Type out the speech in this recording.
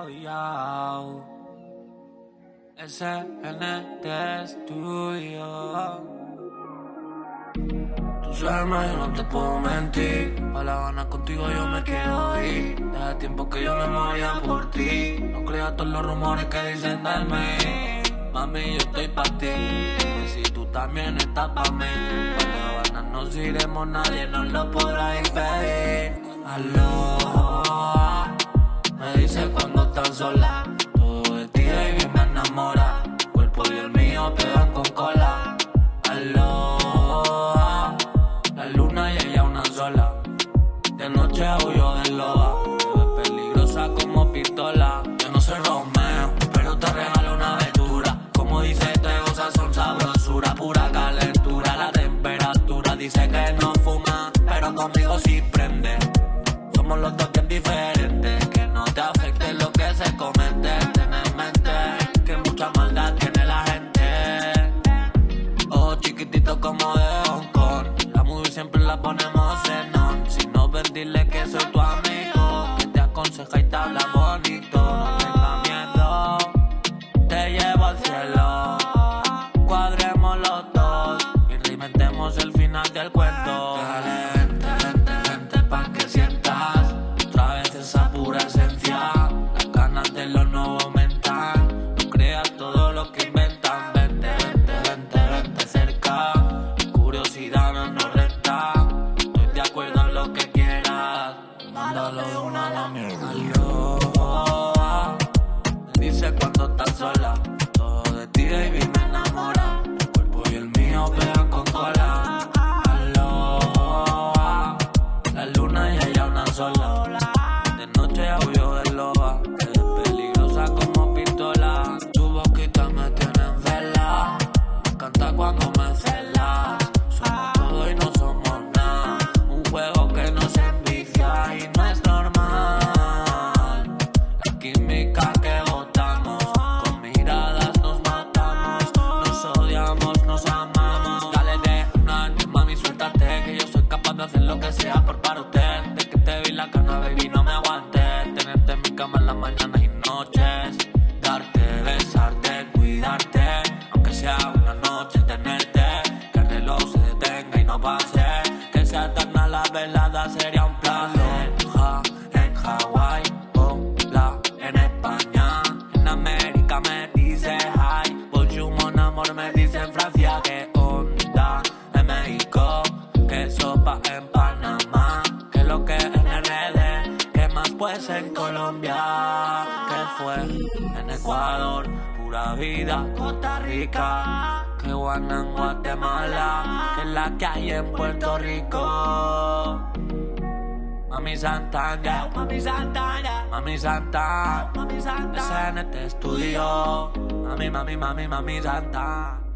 yo. SNT Studio. Tú sabes, yo no te puedo mentir. Pa' La Habana contigo yo me quiero ir. Deja tiempo que yo me moría por ti. No creas todos los rumores que dicen de mí. Mami, yo estoy pa' ti. Dime si tú también estás pa' mí. Pa' La Habana nos iremos, nadie nos lo podrá impedir. Aló, me dice cuando estás sola. Todo de ti, baby, me enamora. Cuerpo y el mío pegan con cola. Aló, la luna y ella una sola. De noche huyo de loba. Es peligrosa como pistola. Yo no soy Romeo, pero te regalo una aventura. Como dice te goza son sabrosura. Pura calentura, la temperatura. Dice que no fuma, pero conmigo sí prende. Somos los dos bien diferentes. Que no te afecte lo que se comente. Ten en mente que mucha maldad tiene la gente. Ojos chiquititos como de Hong Kong. La movie siempre la ponemos en on. Si no ven, dile que soy tu amigo, que te aconseja y te habla bonito. No tengas miedo, te llevo al cielo. Cuadremos los dos y reinventemos el final del cuento. Dale, vente pa' que sientas otra vez esa pura esencia. Las ganas de lo nuevo aumentan. No creas todo lo que inventan. Vente cerca. Curiosidad no nos renta. Estoy de acuerdo en lo que quieras. Mándalo de una a la mierda. Aló, me dice cuando estás sola. Todo de ti, baby, me enamora. El cuerpo y el mío pegan con cola. Aló, la luna y ella una sola. De noche huyo de loba. Es peligrosa como pistola. Tu boquita me tiene en vela. Me encanta cuando me celas. Somos todo y no somos nada. Un juego que nos envicia y no es normal. La química que botamos, con miradas nos matamos. Nos odiamos, nos amamos. Dale de una, mami, suéltate. Que yo soy capaz de hacer lo que sea por para usted. De que te vi la cana, baby, no me aguanté. Tenerte en mi cama en las mañanas y noches. Darte, besarte, cuidarte. Aunque sea una noche, tenerte. Que el reloj se detenga y no pase. Que sea eterna la velada, sería un placer. En Hawái, hola, en España. En América me dice hi. Bonjour, mon amor, me dice en Francia. Que onda en México. Que sopa en Panamá. Que lo que en RD. Que más pues en Colombia. Que fue en Ecuador. Pura vida, Costa Rica. Que guana en Guatemala. Que la que hay en Puerto Rico. Mami Santana, mami Santana, mami Santana, mami Santana. SNT Studio. Mami Santana.